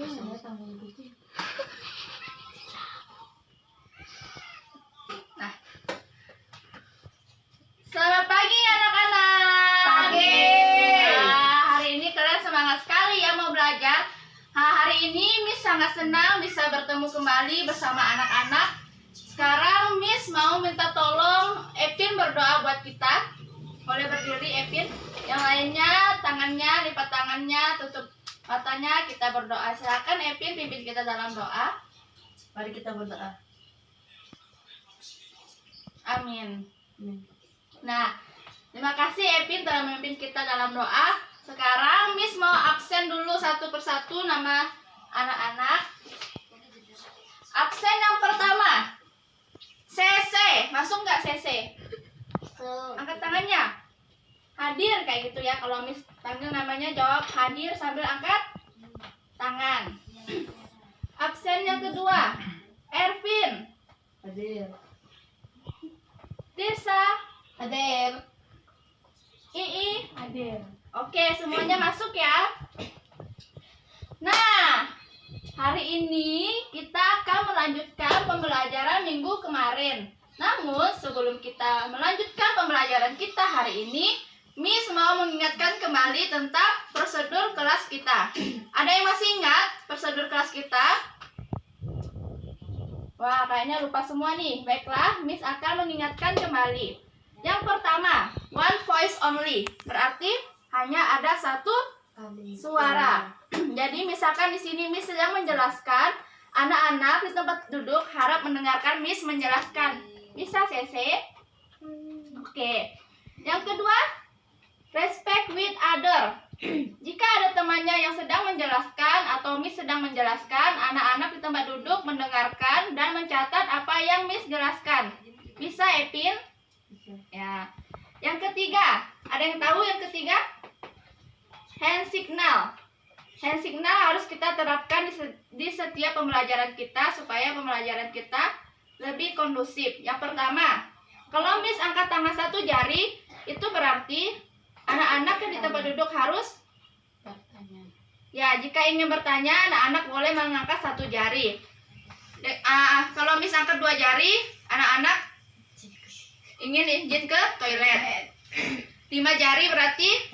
Nah, selamat pagi anak-anak. Pagi. Nah, hari ini kalian semangat sekali ya mau belajar. Hari ini Miss sangat senang bisa bertemu kembali bersama anak-anak. Sekarang Miss mau minta tolong Epin berdoa buat kita. Boleh berdiri Epin. Yang lainnya tangannya, lipat tangannya, tutup matanya, kita berdoa. Silakan Epin pimpin kita dalam doa. Mari kita berdoa. Amin. Nah, terima kasih Epin telah memimpin kita dalam doa. Sekarang Miss mau absen dulu satu persatu nama anak-anak. Absen yang pertama, CC. Masuk nggak CC? Angkat tangannya. Hadir kayak gitu ya. Kalau Miss panggil namanya jawab hadir sambil angkat tangan. Absen yang kedua, Ervin. Hadir. Tirsa. Hadir. Ii. Hadir. Oke, semuanya masuk ya. Nah, hari ini kita akan melanjutkan pembelajaran minggu kemarin. Namun, sebelum kita melanjutkan pembelajaran kita hari ini, Miss mau mengingatkan kembali tentang prosedur kelas kita. Ada yang masih ingat prosedur kelas kita? Wah, kayaknya lupa semua nih. Baiklah, Miss akan mengingatkan kembali. Yang pertama, one voice only. Berarti hanya ada satu suara. Jadi misalkan di sini Miss sedang menjelaskan, anak-anak di tempat duduk harap mendengarkan Miss menjelaskan. Bisa CC? Oke. Yang kedua, respect with other. Jika ada temannya yang sedang menjelaskan atau Miss sedang menjelaskan, anak-anak di tempat duduk mendengarkan dan mencatat apa yang Miss jelaskan. Bisa Epin? Ya. Yang ketiga, ada yang tahu yang ketiga? Hand signal. Hand signal harus kita terapkan di setiap pembelajaran kita supaya pembelajaran kita lebih kondusif. Yang pertama, kalau Miss angkat tangan satu jari, itu berarti anak-anak yang di tempat duduk harus bertanya. Ya, jika ingin bertanya, anak-anak boleh mengangkat satu jari. Kalau Miss angkat dua jari, anak-anak ingin izin ke toilet. 5 jari berarti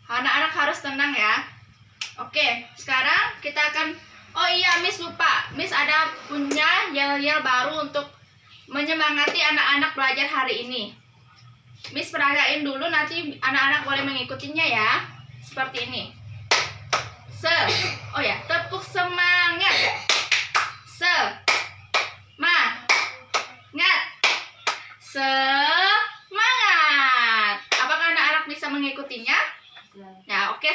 anak-anak harus tenang ya. Oke, sekarang kita akan. Oh iya, Miss lupa. Miss ada punya yel-yel baru untuk menyemangati anak-anak belajar hari ini. Miss peragain dulu, nanti anak-anak boleh mengikutinya ya. Seperti ini. Oh ya, tepuk semangat. Semangat. Semangat. Apakah anak-anak bisa mengikutinya? Ya, oke.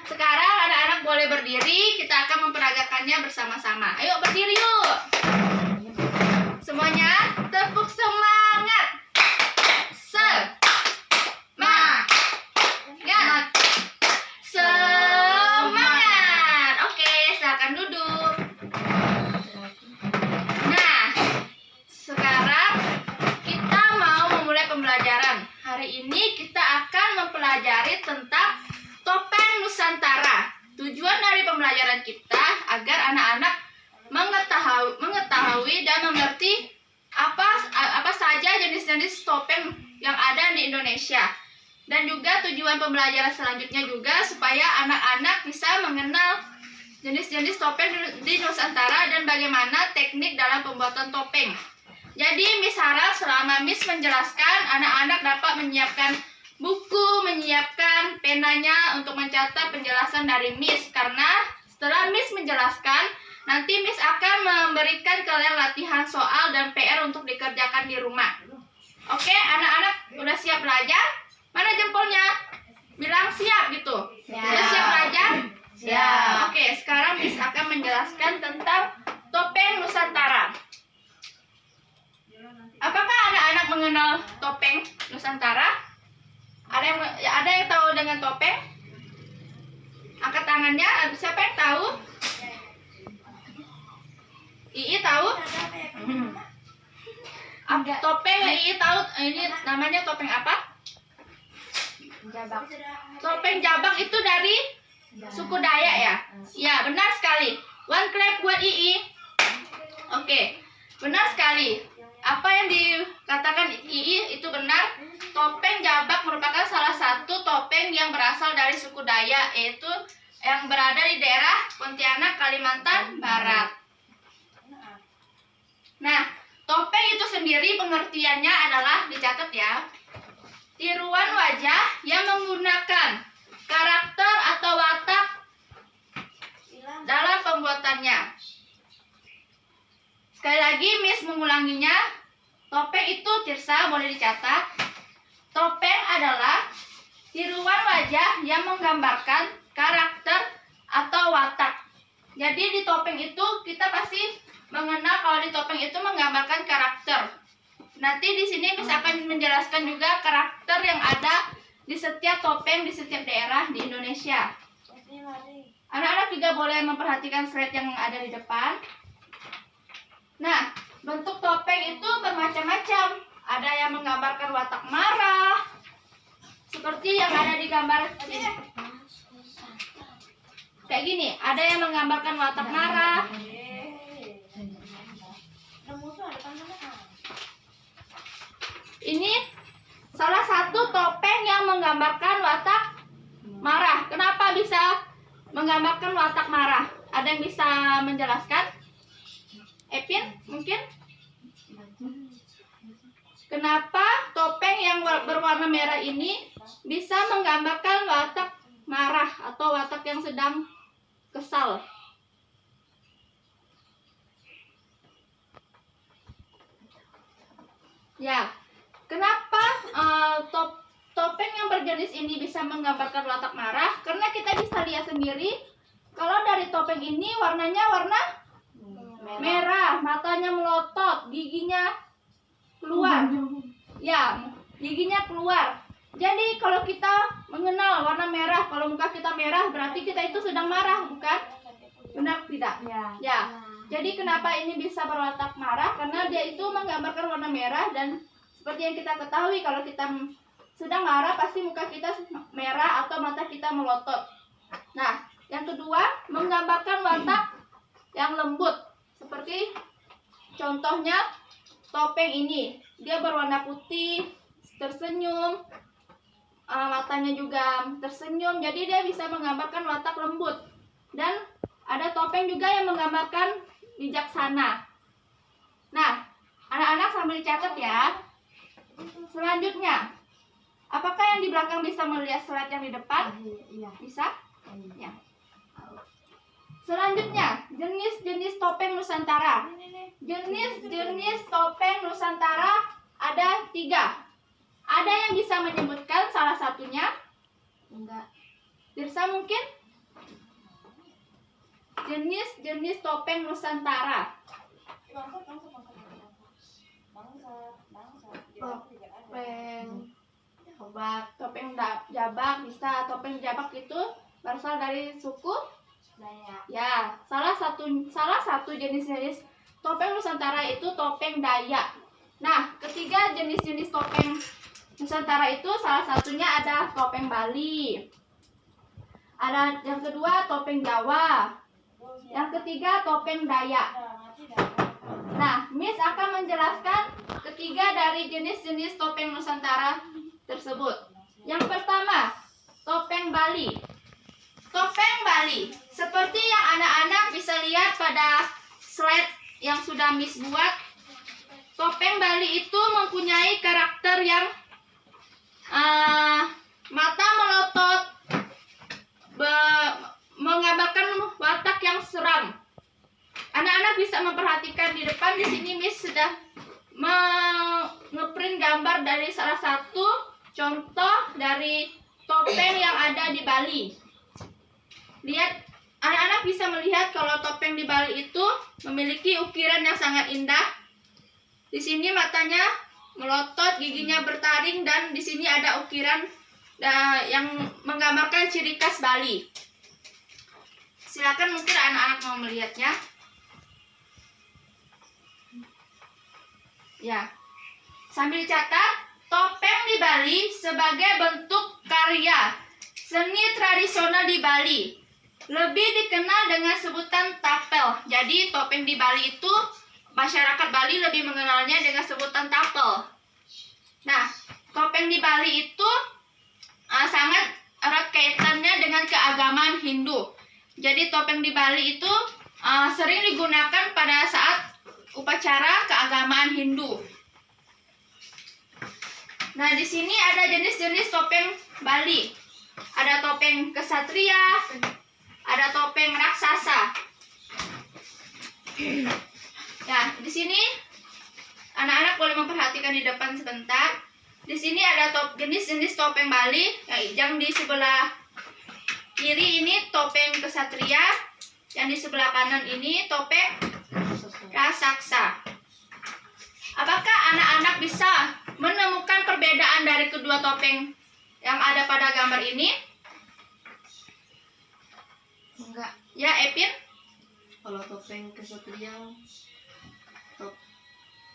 Sekarang anak-anak boleh berdiri. Kita akan memperagakannya bersama-sama. Ayo berdiri yuk. Semuanya tepuk semangat. Semangat. Semangat. Oke, silakan duduk. Nah, sekarang kita mau memulai pembelajaran. Hari ini kita akan mempelajari tentang topeng Nusantara. Tujuan dari pembelajaran kita agar anak-anak mengetahui dan mengerti apa saja jenis-jenis topeng yang ada di Indonesia. Dan juga tujuan pembelajaran selanjutnya juga supaya anak-anak bisa mengenal jenis-jenis topeng di Nusantara dan bagaimana teknik dalam pembuatan topeng. Jadi Miss harap selama Miss menjelaskan, anak-anak dapat menyiapkan buku, menyiapkan penanya untuk mencatat penjelasan dari Miss. Karena setelah Miss menjelaskan, nanti Miss akan memberikan kalian latihan soal dan PR untuk dikerjakan di rumah. Oke, anak-anak udah siap belajar? Mana jempolnya? Bilang siap gitu. Udah siap belajar? Siap. Oke, sekarang Miss akan menjelaskan tentang topeng Nusantara. Apakah anak-anak mengenal topeng Nusantara? Ada yang tahu dengan topeng? Angkat tangannya. Siapa yang tahu? Ii tahu? Topeng Ii tahu ini namanya topeng apa? Jabang. Topeng Jabang itu dari suku Dayak ya? Ya, benar sekali. Sobat II? Oke, benar sekali. Apa yang dikatakan II itu benar. Topeng Jabak merupakan salah satu topeng yang berasal dari suku Dayak, yaitu yang berada di daerah Pontianak, Kalimantan Barat. Nah, topeng itu sendiri pengertiannya adalah, dicatat ya, tiruan wajah yang menggunakan karakter atau watak dalam pembuatannya. Sekali lagi Miss mengulanginya. Topeng itu, Tirsa boleh dicatat. Topeng adalah tiruan wajah yang menggambarkan karakter atau watak. Jadi di topeng itu kita pasti mengenal kalau di topeng itu menggambarkan karakter. Nanti di sini Miss akan menjelaskan juga karakter yang ada di setiap topeng di setiap daerah di Indonesia. Anak-anak juga boleh memperhatikan slide yang ada di depan. Nah, bentuk topeng itu bermacam-macam. Ada yang menggambarkan watak marah, seperti yang ada di gambar ini. Kayak gini, ada yang menggambarkan watak marah. Ini salah satu topeng yang menggambarkan watak marah. Kenapa bisa menggambarkan watak marah? Ada yang bisa menjelaskan? Epin, mungkin? Kenapa topeng yang berwarna merah ini bisa menggambarkan watak marah atau watak yang sedang kesal? Ya, kenapa topeng yang berjenis ini bisa menggambarkan watak marah? Karena kita bisa lihat sendiri kalau dari topeng ini warnanya warna merah, matanya melotot, giginya keluar. Ya, giginya keluar. Jadi kalau kita mengenal warna merah, kalau muka kita merah berarti kita itu sedang marah, bukan? Benar tidak? Ya. Jadi kenapa ini bisa berwatak marah? Karena dia itu menggambarkan warna merah, dan seperti yang kita ketahui kalau kita sedang marah pasti muka kita merah atau mata kita melotot. Nah, yang kedua menggambarkan watak yang lembut. Seperti contohnya topeng ini, dia berwarna putih, tersenyum, matanya juga tersenyum, jadi dia bisa menggambarkan watak lembut. Dan ada topeng juga yang menggambarkan bijaksana. Nah, anak-anak sambil dicatat ya. Selanjutnya, apakah yang di belakang bisa melihat slide yang di depan? Bisa? Ya. Selanjutnya, jenis-jenis topeng Nusantara. Jenis-jenis topeng Nusantara ada 3. Ada yang bisa menyebutkan salah satunya? Enggak. Tirsa mungkin? Jenis-jenis topeng Nusantara. Topeng Jabak bisa. Topeng Jabak itu berasal dari suku Dayak. Ya, salah satu jenis-jenis topeng Nusantara itu topeng Dayak. Nah, ketiga jenis-jenis topeng Nusantara itu salah satunya ada topeng Bali. Ada yang kedua topeng Jawa. Yang ketiga topeng Dayak. Nah, Miss akan menjelaskan ketiga dari jenis-jenis topeng Nusantara tersebut. Yang pertama, topeng Bali. Topeng Bali, seperti yang anak-anak bisa lihat pada slide yang sudah Miss buat, topeng Bali itu mempunyai karakter yang mata melotot, menggambarkan watak yang seram. Anak-anak bisa memperhatikan di depan di sini Miss sudah ngeprint gambar dari salah satu contoh dari topeng yang ada di Bali. Lihat, anak-anak bisa melihat kalau topeng di Bali itu memiliki ukiran yang sangat indah. Di sini matanya melotot, giginya bertaring, dan di sini ada ukiran yang menggambarkan ciri khas Bali. Silakan mungkin anak-anak mau melihatnya. Ya, sambil catat, topeng di Bali sebagai bentuk karya seni tradisional di Bali lebih dikenal dengan sebutan tapel. Jadi Jadi topeng di Bali itu masyarakat Bali lebih mengenalnya dengan sebutan tapel. Nah, topeng di Bali itu sangat erat kaitannya dengan keagamaan Hindu. Jadi topeng di Bali itu sering digunakan pada saat upacara keagamaan Hindu. Nah, di sini ada jenis-jenis topeng Bali. Ada topeng kesatria, ada topeng raksasa. Ya, di sini anak-anak boleh memperhatikan di depan sebentar. Di sini ada jenis-jenis topeng Bali. Yang di sebelah kiri ini topeng kesatria, yang di sebelah kanan ini topeng raksasa. Apakah anak-anak bisa menemukan perbedaan dari kedua topeng yang ada pada gambar ini? Enggak. Ya, Epin? Kalau topeng kesatria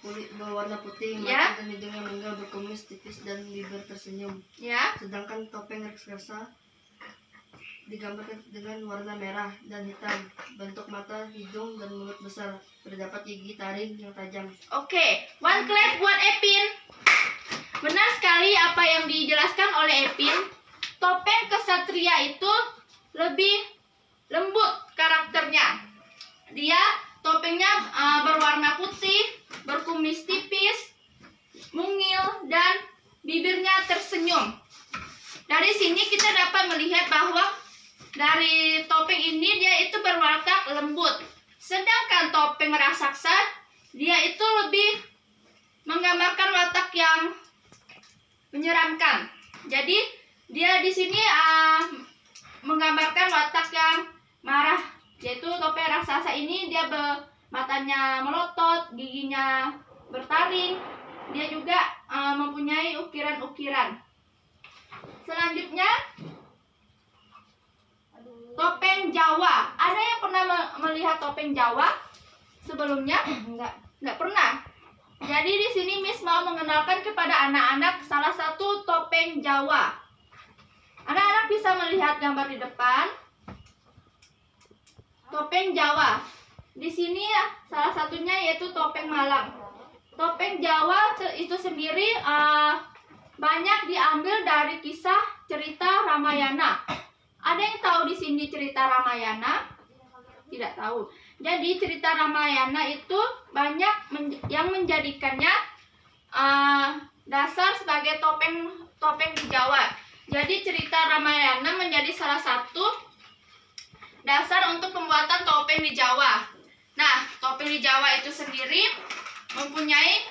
kulit berwarna putih, Ya. mata dan hidungnya menggal, berkumis tipis dan bibir tersenyum. Ya. Sedangkan topeng raksasa digambarkan dengan warna merah dan hitam, bentuk mata, hidung, dan mulut besar, terdapat gigi taring yang tajam. Oke, one clap buat Epin. Benar sekali apa yang dijelaskan oleh Epin. Topeng kesatria itu lebih lembut karakternya. Dia topengnya berwarna putih, berkumis tipis, mungil, dan bibirnya tersenyum. Dari sini kita dapat melihat bahwa dari topeng ini dia itu berwatak lembut. Sedangkan topeng raksasa dia itu lebih menggambarkan watak yang menyeramkan. Jadi dia di sini menggambarkan watak yang marah. Yaitu topeng raksasa ini dia matanya melotot, giginya bertaring. Dia juga mempunyai ukiran-ukiran. Selanjutnya topeng Jawa. Ada yang pernah melihat topeng Jawa sebelumnya? Enggak pernah. Jadi di sini Miss mau mengenalkan kepada anak-anak salah satu topeng Jawa. Anak-anak bisa melihat gambar di depan. Topeng Jawa. Di sini salah satunya yaitu topeng Malang. Topeng Jawa itu sendiri banyak diambil dari kisah cerita Ramayana. Ada yang tahu di sini cerita Ramayana? Tidak tahu. Jadi cerita Ramayana itu banyak yang menjadikannya dasar sebagai topeng di Jawa. Jadi cerita Ramayana menjadi salah satu dasar untuk pembuatan topeng di Jawa. Nah, topeng di Jawa itu sendiri mempunyai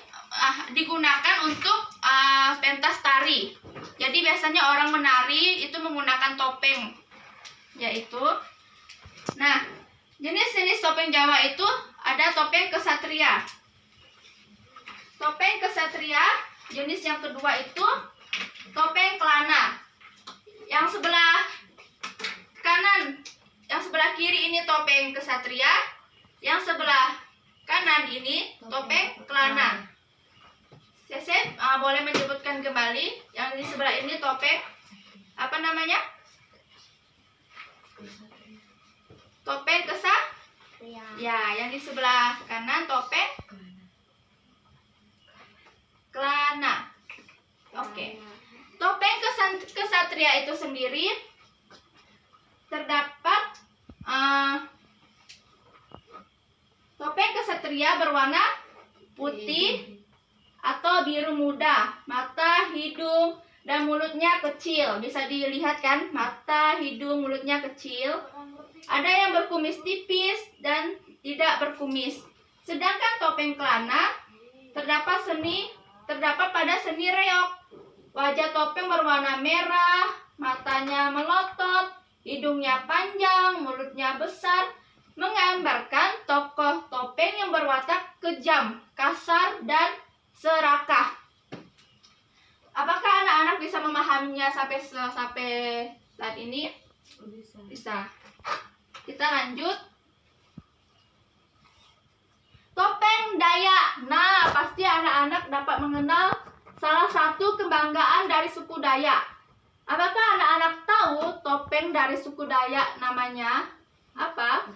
digunakan untuk pentas tari. Jadi biasanya orang menari itu menggunakan topeng. Yaitu, nah, jenis-jenis topeng Jawa itu ada topeng kesatria. Topeng kesatria jenis yang kedua itu topeng kelana. Yang sebelah kanan, yang sebelah kiri ini topeng kesatria, yang sebelah kanan ini topeng kelana. Sesep boleh menyebutkan kembali yang di sebelah ini topeng apa namanya? Topeng kesatria. Ya, yang di sebelah kanan topeng kelana. Oke. Topeng kesatria itu sendiri terdapat topeng kesatria berwarna putih atau biru muda, mata, hidung, dan mulutnya kecil. Bisa dilihat kan, mata, hidung, mulutnya kecil. Ada yang berkumis tipis dan tidak berkumis. Sedangkan topeng kelana terdapat pada seni reog. Wajah topeng berwarna merah, matanya melotot, hidungnya panjang, mulutnya besar, menggambarkan tokoh topeng yang berwatak kejam, kasar, dan serakah. Apakah anak-anak bisa memahaminya sampai saat ini? Bisa. Kita lanjut. Topeng Dayak. Nah, pasti anak-anak dapat mengenal salah satu kebanggaan dari suku Dayak. Apakah anak-anak tahu topeng dari suku Dayak namanya apa?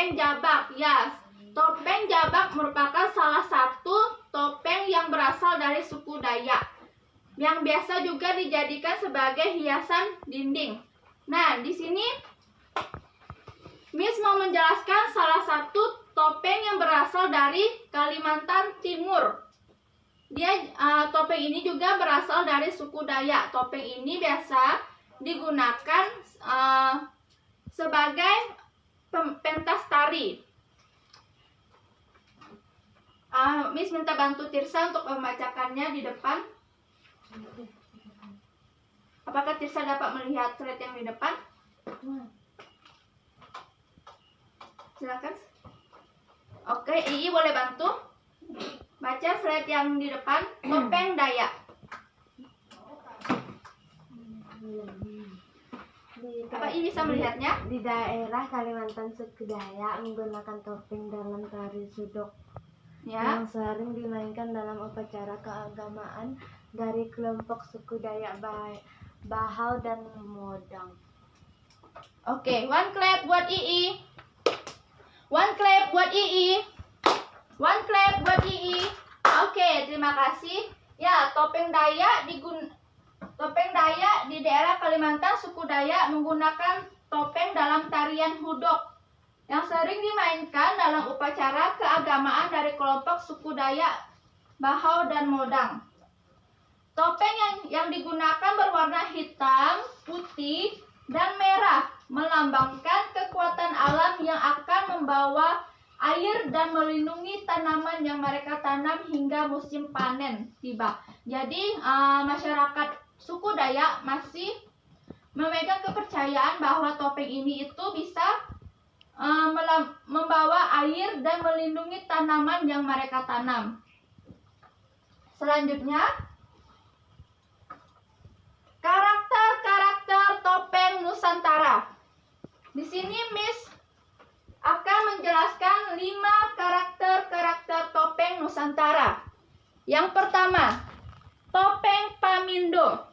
topeng jabak. Ya, topeng jabak merupakan salah satu topeng yang berasal dari suku Dayak, yang biasa juga dijadikan sebagai hiasan dinding. Nah, di sini Miss mau menjelaskan salah satu topeng yang berasal dari Kalimantan Timur. Topeng ini juga berasal dari suku Dayak. Topeng ini biasa digunakan sebagai pentas tari. Miss minta bantu Tirsa untuk membacakannya di depan. Apakah Tirsa dapat melihat slide yang di depan? Silakan. Oke, Ii boleh bantu baca slide yang di depan. Topeng Dayak. Apa Ii bisa melihatnya? Di daerah Kalimantan suku Dayak menggunakan topeng dalam tari sudok Ya. yang sering dimainkan dalam upacara keagamaan dari kelompok suku Dayak Bahau dan Modang. Oke, one clap buat Ii. One clap buat Ii. One clap buat Ii. Oke, terima kasih. Ya, topeng Dayak di daerah Kalimantan suku Dayak menggunakan topeng dalam tarian hudok yang sering dimainkan dalam upacara keagamaan dari kelompok suku Dayak Bahau dan Modang. Topeng yang digunakan berwarna hitam, putih, dan merah, melambangkan kekuatan alam yang akan membawa air dan melindungi tanaman yang mereka tanam hingga musim panen tiba. Jadi masyarakat suku Dayak masih memegang kepercayaan bahwa topeng ini itu bisa membawa air dan melindungi tanaman yang mereka tanam. Selanjutnya, karakter topeng Nusantara. Di sini Miss akan menjelaskan 5 karakter topeng Nusantara. Yang pertama, topeng Pamindo.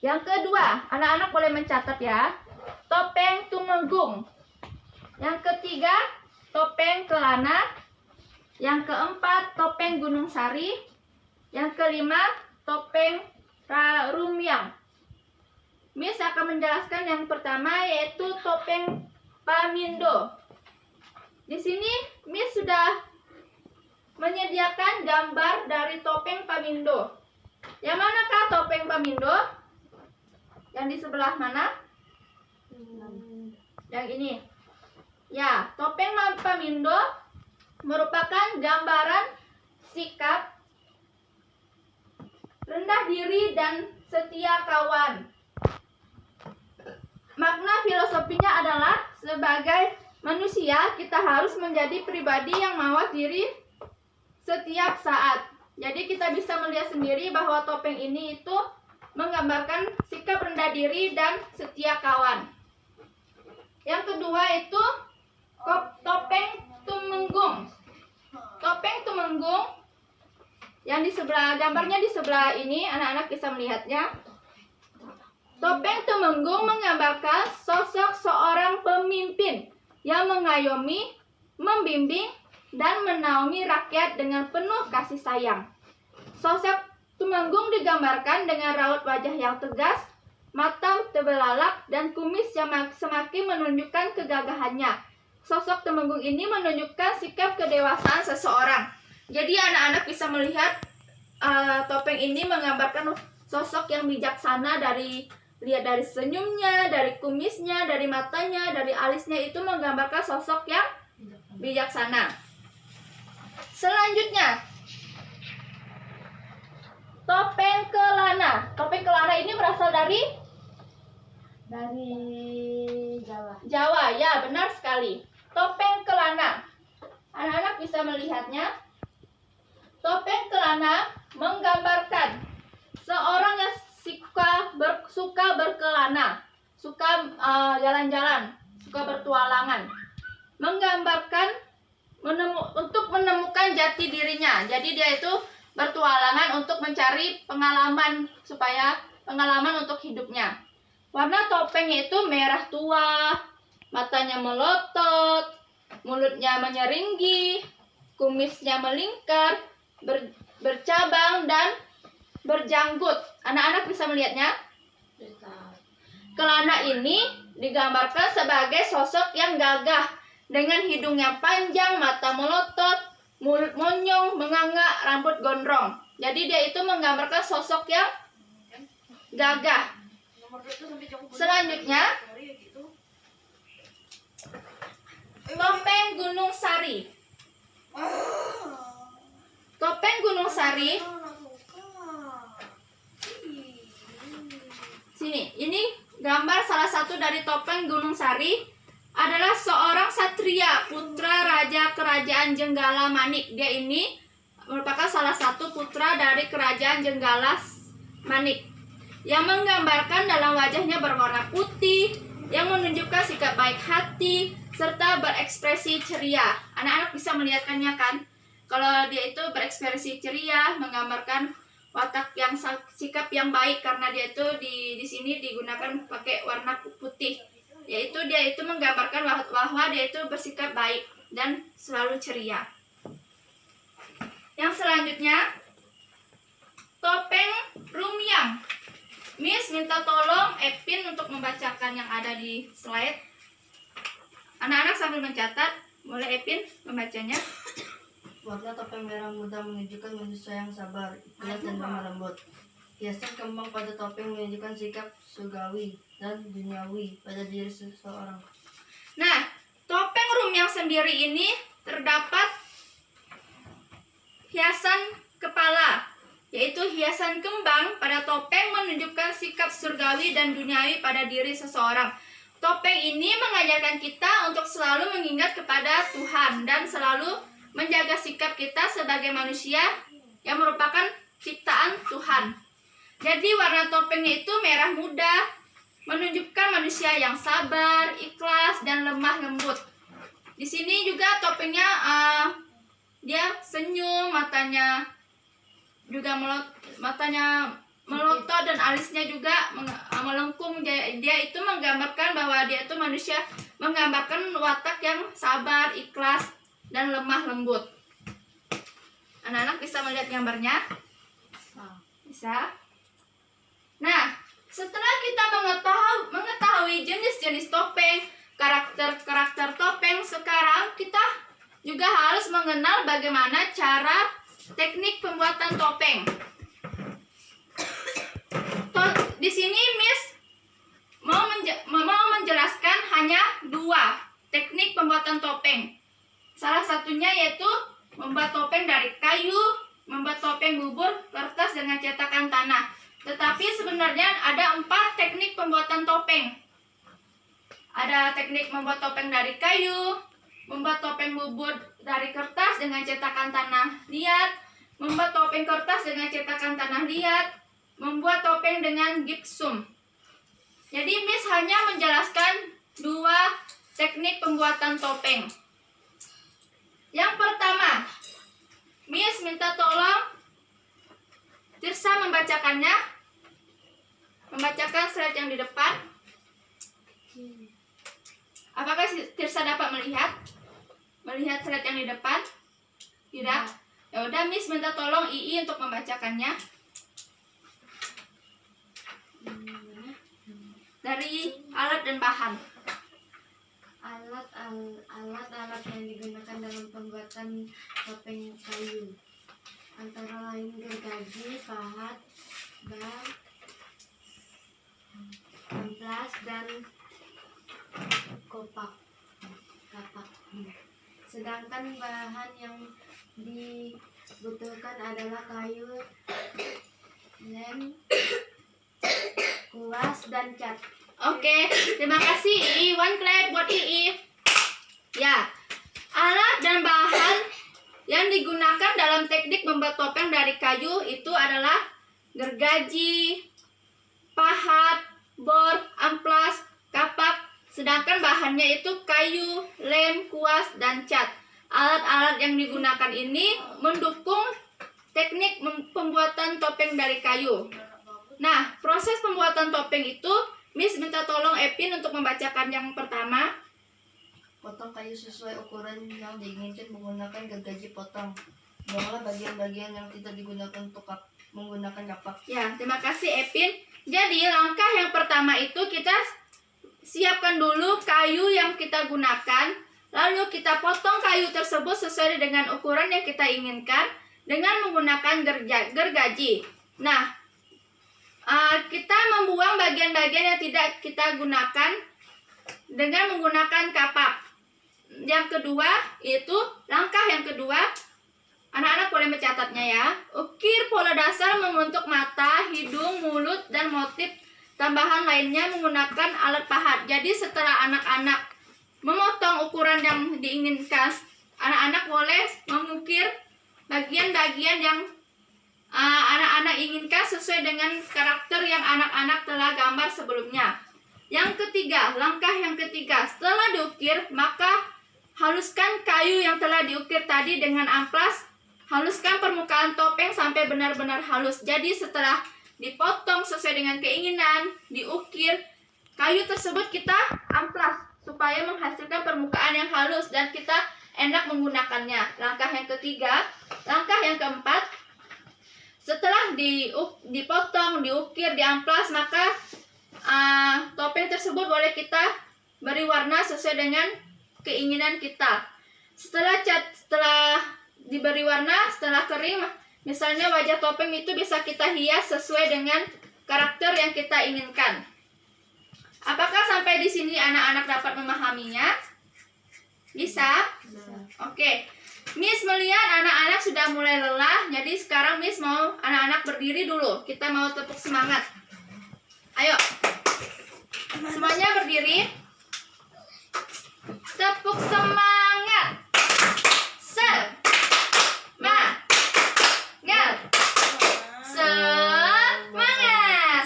Yang kedua, anak-anak boleh mencatat ya, topeng Tumenggung. Yang ketiga, topeng Kelana. Yang keempat, topeng Gunung Sari. Yang kelima, topeng Rumyang. Miss akan menjelaskan yang pertama, yaitu topeng Pamindo. Di sini Miss sudah menyediakan gambar dari topeng Pamindo. Yang manakah topeng Pamindo? Yang di sebelah mana? Yang ini. Ya, topeng Pamindo merupakan gambaran sikap rendah diri dan setia kawan. Makna filosofinya adalah sebagai manusia kita harus menjadi pribadi yang mawas diri setiap saat. Jadi kita bisa melihat sendiri bahwa topeng ini itu menggambarkan sikap rendah diri dan setia kawan. Yang kedua itu topeng Tumenggung. Topeng Tumenggung yang di sebelah, gambarnya di sebelah ini, anak-anak bisa melihatnya. Topeng Tumenggung menggambarkan sosok seorang pemimpin yang mengayomi, membimbing, dan menaungi rakyat dengan penuh kasih sayang. Sosok Tumenggung digambarkan dengan raut wajah yang tegas, mata terbelalak, dan kumis yang semakin menunjukkan kegagahannya. Sosok Tumenggung ini menunjukkan sikap kedewasaan seseorang. Jadi anak-anak bisa melihat topeng ini menggambarkan sosok yang bijaksana, lihat dari senyumnya, dari kumisnya, dari matanya, dari alisnya, itu menggambarkan sosok yang bijaksana. Selanjutnya, topeng Kelana. Topeng Kelana ini berasal dari Jawa. Jawa, ya benar sekali. Topeng Kelana. Anak-anak bisa melihatnya. Topeng Kelana menggambarkan seorang yang suka berkelana, suka jalan-jalan, suka bertualangan. Menggambarkan untuk menemukan jati dirinya. Jadi dia itu bertualangan untuk mencari pengalaman, supaya pengalaman untuk hidupnya. Warna topengnya itu merah tua, matanya melotot, mulutnya menyeringgi, kumisnya melingkar, bercabang, dan berjanggut. Anak-anak bisa melihatnya? Kelana ini digambarkan sebagai sosok yang gagah dengan hidung yang panjang, mata melotot, mulut monyong, menganga, rambut gondrong. Jadi dia itu menggambarkan sosok yang gagah. Selanjutnya, topeng Gunung Sari. Topeng Gunung Sari. Sini, ini gambar salah satu dari topeng Gunung Sari adalah seorang satria, putra raja kerajaan Jenggala Manik. Dia ini merupakan salah satu putra dari kerajaan Jenggala Manik yang menggambarkan dalam wajahnya berwarna putih yang menunjukkan sikap baik hati serta berekspresi ceria. Anak-anak bisa melihatkannya kan? Kalau dia itu berekspresi ceria, menggambarkan watak yang sikap yang baik, karena dia itu di sini digunakan pakai warna putih. Yaitu dia itu menggambarkan bahwa dia itu bersikap baik dan selalu ceria. Yang selanjutnya, topeng Rumyang. Miss minta tolong Epin untuk membacakan yang ada di slide. Anak-anak sambil mencatat, boleh Epin membacanya. Buatlah topeng merah muda menunjukkan manusia yang sabar, ikhlas dan lemah lembut. Hiasan kembang pada topeng menunjukkan sikap surgawi dan duniawi pada diri seseorang. Nah, topeng Rumyang sendiri ini terdapat hiasan kepala, yaitu hiasan kembang pada topeng menunjukkan sikap surgawi dan duniawi pada diri seseorang. Topeng ini mengajarkan kita untuk selalu mengingat kepada Tuhan dan selalu menjaga sikap kita sebagai manusia yang merupakan ciptaan Tuhan. Jadi warna topengnya itu merah muda, menunjukkan manusia yang sabar, ikhlas, dan lemah lembut. Di sini juga topengnya dia senyum, matanya juga melotot dan alisnya juga melengkung. Dia itu menggambarkan bahwa dia itu manusia, menggambarkan watak yang sabar, ikhlas, dan lemah lembut. Anak-anak bisa melihat gambarnya? Bisa. Nah, setelah kita mengetahui jenis-jenis topeng, karakter-karakter topeng, sekarang kita juga harus mengenal bagaimana cara teknik pembuatan topeng. Di sini Miss mau menjelaskan hanya 2 teknik pembuatan topeng. Salah satunya yaitu membuat topeng dari kayu, membuat topeng bubur kertas dengan cetakan tanah. Tetapi sebenarnya ada 4 teknik pembuatan topeng. Ada teknik membuat topeng dari kayu, membuat topeng bubur dari kertas dengan cetakan tanah liat, membuat topeng kertas dengan cetakan tanah liat, membuat topeng dengan gipsum. Jadi Miss hanya menjelaskan 2 teknik pembuatan topeng. Yang pertama, Miss minta tolong Tirsa membacakannya. Membacakan slide yang di depan. Apakah Tirsa dapat melihat slide yang di depan? Tidak? Ya udah, Miss minta tolong Ii untuk membacakannya. Dari alat dan bahan. Alat-alat yang digunakan dalam pembuatan topeng kayu antara lain gergaji, pahat, bak, amplas, dan kapak. Sedangkan bahan yang dibutuhkan adalah kayu, lem, kuas, dan cat. Oke, terima kasih Ii. One clap buat Ii. Ya, alat dan bahan yang digunakan dalam teknik membuat topeng dari kayu itu adalah gergaji, pahat, bor, amplas, kapak. Sedangkan bahannya itu kayu, lem, kuas, dan cat. Alat-alat yang digunakan ini mendukung teknik pembuatan topeng dari kayu. Nah, proses pembuatan topeng itu Miss minta tolong Epin untuk membacakan yang pertama. potong kayu sesuai ukuran yang diinginkan menggunakan gergaji potong. Buanglah bagian-bagian yang tidak digunakan untuk menggunakan kapak. Ya, terima kasih Epin. Jadi langkah yang pertama itu kita siapkan dulu kayu yang kita gunakan, lalu kita potong kayu tersebut sesuai dengan ukuran yang kita inginkan dengan menggunakan gergaji. Nah, kita membuang bagian-bagian yang tidak kita gunakan dengan menggunakan kapak. Yang kedua, itu langkah yang kedua, anak-anak boleh mencatatnya ya. Ukir pola dasar membentuk mata, hidung, mulut, dan motif tambahan lainnya menggunakan alat pahat. Jadi setelah anak-anak memotong ukuran yang diinginkan, anak-anak boleh mengukir bagian-bagian yang anak-anak inginkan sesuai dengan karakter yang anak-anak telah gambar sebelumnya. Yang ketiga, langkah yang ketiga, setelah diukir, maka haluskan kayu yang telah diukir tadi dengan amplas. Haluskan permukaan topeng sampai benar-benar halus. Jadi setelah dipotong sesuai dengan keinginan, diukir, kayu tersebut kita amplas supaya menghasilkan permukaan yang halus dan kita enak menggunakannya. Langkah yang ketiga. Langkah yang keempat, setelah dipotong, diukir, diamplas, maka topeng tersebut boleh kita beri warna sesuai dengan keinginan kita. Setelah diberi warna, setelah kering, misalnya wajah topeng itu bisa kita hias sesuai dengan karakter yang kita inginkan. Apakah sampai di sini anak-anak dapat memahaminya? Bisa? Oke. Miss melihat anak-anak sudah mulai lelah, jadi sekarang Miss mau anak-anak berdiri dulu. Kita mau tepuk semangat. Ayo. Semuanya berdiri. Tepuk semangat. Semangat.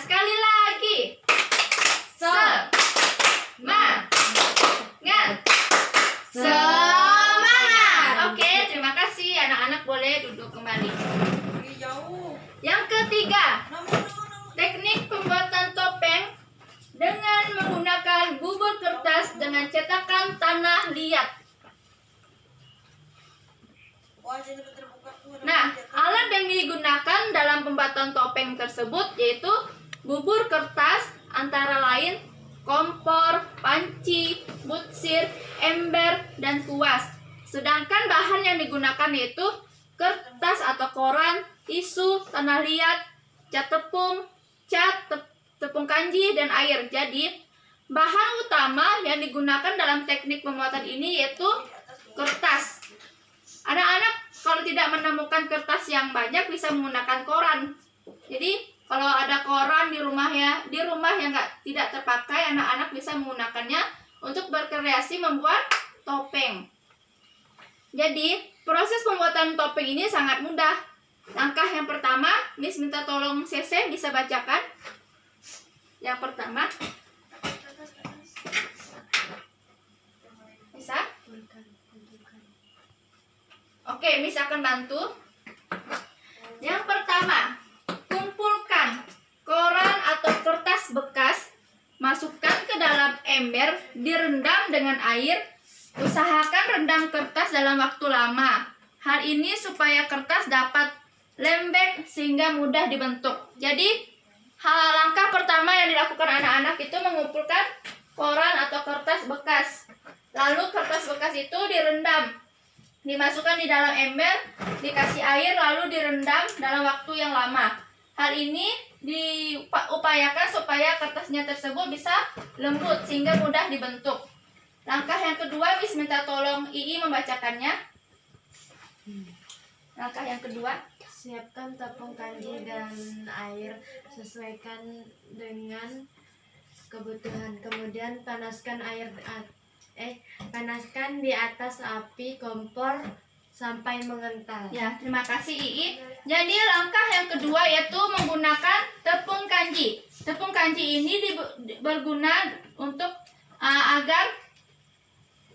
Sekali lagi. Semangat. Oke, terima kasih. Anak-anak boleh duduk kembali. Yang ketiga, teknik pembuatan topeng dengan menggunakan bubur kertas dengan cetakan tanah liat. Nah, alat yang digunakan dalam pembuatan topeng tersebut yaitu bubur kertas, antara lain kompor, panci, butsir, ember, dan kuas. Sedangkan bahan yang digunakan yaitu kertas atau koran, tisu, tanah liat, cat tepung, tepung kanji, dan air. Jadi, bahan utama yang digunakan dalam teknik pembuatan ini yaitu kertas. Anak-anak kalau tidak menemukan kertas yang banyak bisa menggunakan koran. Jadi kalau ada koran di rumah yang tidak terpakai, anak-anak bisa menggunakannya untuk berkreasi membuat topeng. Jadi proses pembuatan topeng ini sangat mudah. Langkah yang pertama, Miss minta tolong Sese bisa bacakan. Yang pertama, bisa? Oke, Miss akan bantu. Yang pertama, kumpulkan koran atau kertas bekas, masukkan ke dalam ember, direndam dengan air. Usahakan rendam kertas dalam waktu lama. Hal ini supaya kertas dapat lembek sehingga mudah dibentuk. Jadi, langkah pertama yang dilakukan anak-anak itu mengumpulkan koran atau kertas bekas. Lalu kertas bekas itu direndam, dimasukkan di dalam ember, dikasih air, lalu direndam dalam waktu yang lama. Hal ini diupayakan supaya kertasnya tersebut bisa lembut sehingga mudah dibentuk. Langkah yang kedua, Miss minta tolong Ii membacakannya. Langkah yang kedua, Siapkan tepung kanji dan air, sesuaikan dengan kebutuhan. Kemudian panaskan di atas api kompor sampai mengental. ya, terima kasih Ii. Jadi langkah yang kedua yaitu menggunakan tepung kanji. Tepung kanji ini berguna untuk agar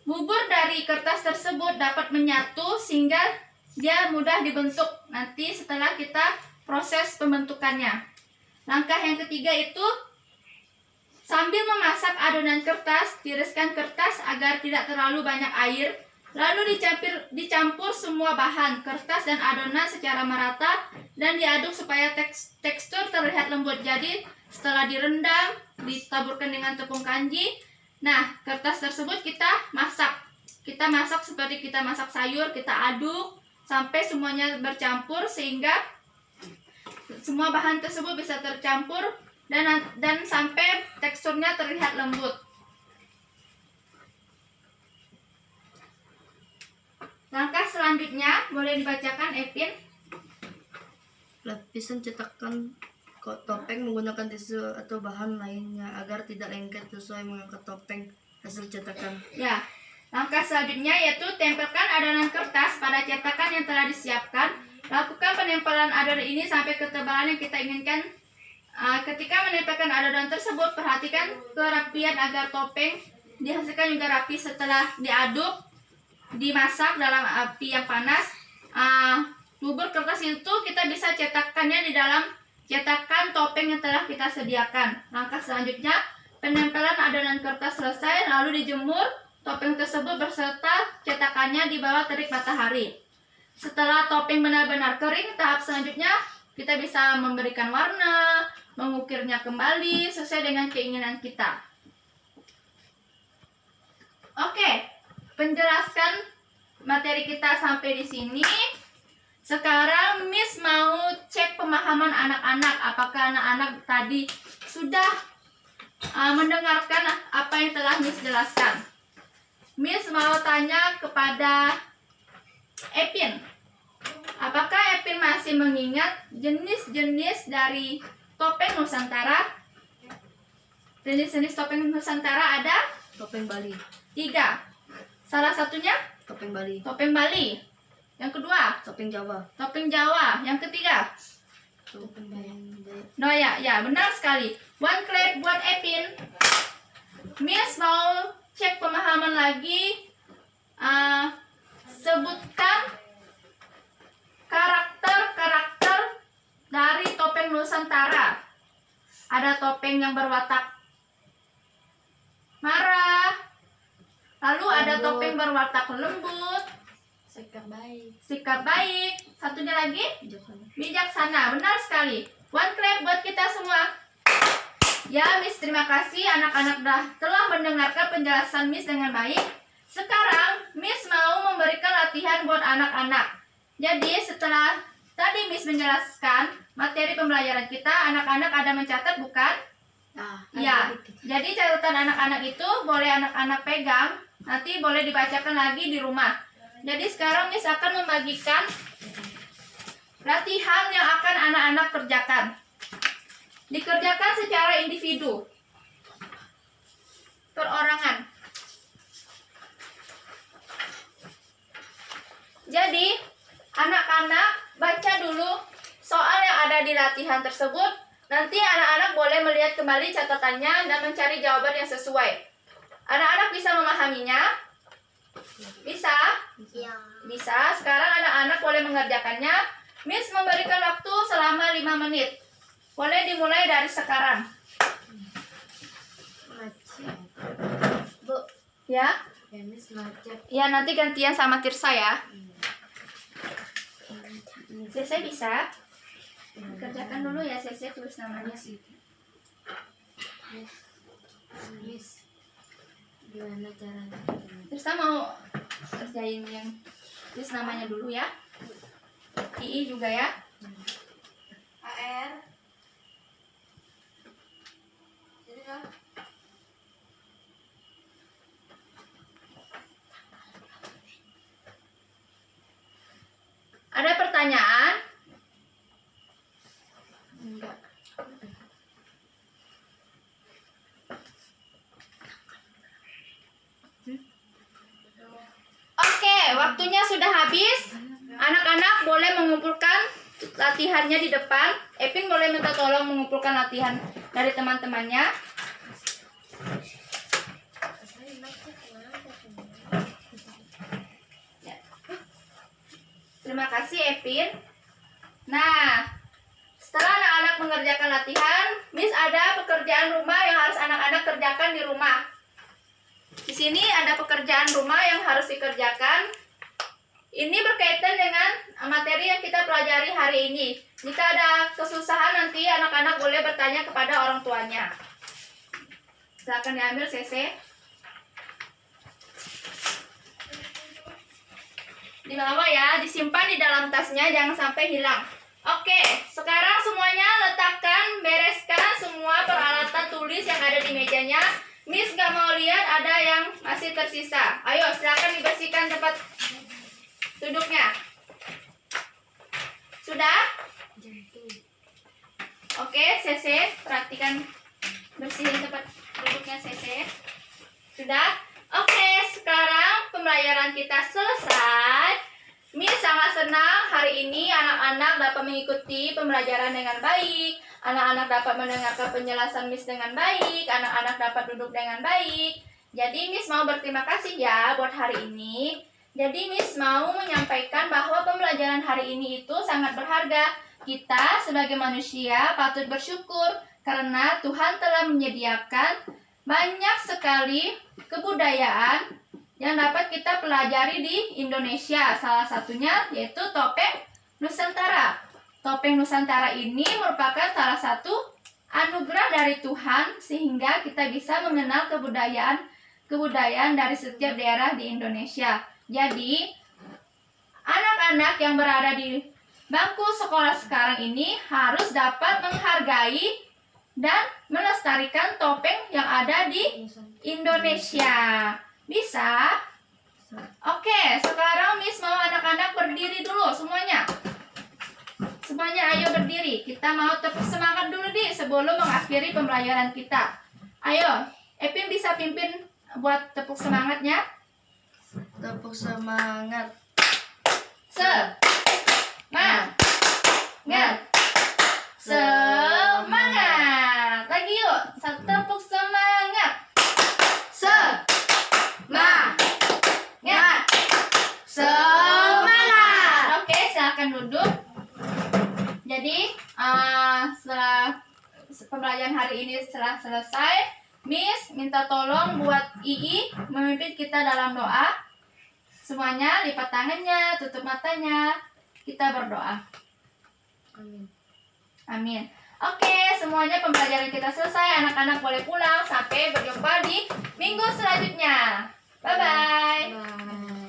bubur dari kertas tersebut dapat menyatu sehingga dia mudah dibentuk nanti setelah kita proses pembentukannya. Langkah yang ketiga itu Sambil memasak adonan kertas, tiriskan kertas agar tidak terlalu banyak air. Lalu dicampur semua bahan, kertas dan adonan secara merata dan diaduk supaya tekstur terlihat lembut. Jadi setelah direndam, ditaburkan dengan tepung kanji. Nah, kertas tersebut kita masak. Kita masak seperti kita masak sayur, kita aduk sampai semuanya bercampur sehingga semua bahan tersebut bisa tercampur dan sampai teksturnya terlihat lembut. Langkah selanjutnya boleh dibacakan, Epin. Lapisan cetakan topeng menggunakan tisu atau bahan lainnya agar tidak lengket sesuai mengangkat topeng hasil cetakan. Ya, langkah selanjutnya yaitu tempelkan adonan kertas pada cetakan yang telah disiapkan. Lakukan penempelan adonan ini sampai ketebalan yang kita inginkan. Ketika menempelkan adonan tersebut, perhatikan kerapian agar topeng dihasilkan juga rapi. Setelah diaduk, dimasak dalam api yang panas, bubur kertas itu kita bisa cetakkannya di dalam cetakan topeng yang telah kita sediakan. Langkah selanjutnya, penempelan adonan kertas selesai, lalu dijemur topeng tersebut berserta cetakannya di bawah terik matahari. Setelah topeng benar-benar kering, tahap selanjutnya kita bisa memberikan warna, mengukirnya kembali sesuai dengan keinginan kita. Oke, penjelasan materi kita sampai di sini. Sekarang Miss mau cek pemahaman anak-anak. Apakah anak-anak tadi sudah mendengarkan apa yang telah Miss jelaskan? Miss mau tanya kepada Epin. Apakah Epin masih mengingat jenis-jenis dari topeng Nusantara? Jenis-jenis topeng Nusantara ada? Topeng Bali. 3. Salah satunya? Topeng Bali. Topeng Bali. Yang kedua? Topeng Jawa. Topeng Jawa. Yang ketiga? Topeng Dayak. No, ya, benar sekali. One clap buat Epin. Miss mau cek pemahaman lagi. Sebutkan karakter-karakter dari topeng Nusantara. Ada topeng yang berwatak marah. Lalu ada topeng berwatak lembut. Sikap baik. Satunya lagi? Bijaksana. Benar sekali. One clap buat kita semua. Ya, Miss, terima kasih anak-anak telah mendengarkan penjelasan Miss dengan baik. Sekarang Miss mau memberikan latihan buat anak-anak. Jadi setelah tadi Miss menjelaskan materi pembelajaran kita, anak-anak ada mencatat bukan? Ya. Jadi catatan anak-anak itu boleh anak-anak pegang, nanti boleh dibacakan lagi di rumah. Jadi sekarang Miss akan membagikan latihan yang akan anak-anak kerjakan. Dikerjakan secara individu, perorangan. Jadi anak-anak baca dulu soal yang ada di latihan tersebut. Nanti anak-anak boleh melihat kembali catatannya dan mencari jawaban yang sesuai. Anak-anak bisa memahaminya? Bisa? Ya. Bisa. Sekarang anak-anak boleh mengerjakannya. Miss memberikan waktu selama 5 menit. Boleh dimulai dari sekarang. Bu, Ya? Miss macet. Ya, nanti gantian sama Tirsa ya. Sese bisa? Kerjakan dulu ya, Sese, tulis namanya. Miss, gimana caranya? Tirsa mau kerjain yang tulis namanya dulu ya. II juga ya. AR. Jadi kan? Ada pertanyaan? Enggak. Oke, waktunya sudah habis. Anak-anak boleh mengumpulkan latihannya di depan. Epin boleh minta tolong mengumpulkan latihan dari teman-temannya. Terima kasih, Epin. Nah, setelah anak-anak mengerjakan latihan, Miss ada pekerjaan rumah yang harus anak-anak kerjakan di rumah. Di sini ada pekerjaan rumah yang harus dikerjakan. Ini berkaitan dengan materi yang kita pelajari hari ini. Jika ada kesusahan nanti anak-anak boleh bertanya kepada orang tuanya. Silakan diambil CC. Di bawah ya, disimpan di dalam tasnya, jangan sampai hilang. Oke, sekarang semuanya letakkan, bereskan semua peralatan tulis yang ada di mejanya. Miss gak mau lihat ada yang masih tersisa. Ayo, silakan dibersihkan tempat duduknya. Sudah? Oke, CC, perhatikan bersihin tempat duduknya CC. Sudah? Oke, sekarang pembelajaran kita selesai. Miss sangat senang hari ini anak-anak dapat mengikuti pembelajaran dengan baik. Anak-anak dapat mendengarkan penjelasan Miss dengan baik. Anak-anak dapat duduk dengan baik. Jadi Miss mau berterima kasih ya buat hari ini. Jadi Miss mau menyampaikan bahwa pembelajaran hari ini itu sangat berharga. Kita sebagai manusia patut bersyukur karena Tuhan telah menyediakan banyak sekali kebudayaan yang dapat kita pelajari di Indonesia. Salah satunya yaitu topeng Nusantara. Topeng Nusantara ini merupakan salah satu anugerah dari Tuhan sehingga kita bisa mengenal kebudayaan dari setiap daerah di Indonesia. Jadi, anak-anak yang berada di bangku sekolah sekarang ini harus dapat menghargai dan melestarikan topeng yang ada di Indonesia. Bisa? Oke, sekarang Miss mau anak-anak berdiri dulu semuanya. Semuanya ayo berdiri. Kita mau tepuk semangat dulu sebelum mengakhiri pembelajaran kita. Ayo, Epin bisa pimpin buat tepuk semangatnya. Tepuk semangat. Semangat. Lagi yuk, tepuk semangat. Semangat. Oke, silakan duduk. Jadi, setelah pembelajaran hari ini setelah selesai, Miss minta tolong buat Ii memimpin kita dalam doa. Semuanya lipat tangannya, tutup matanya. Kita berdoa. Amin. Oke, semuanya pembelajaran kita selesai. Anak-anak boleh pulang. Sampai berjumpa di minggu selanjutnya. Bye-bye. Bye.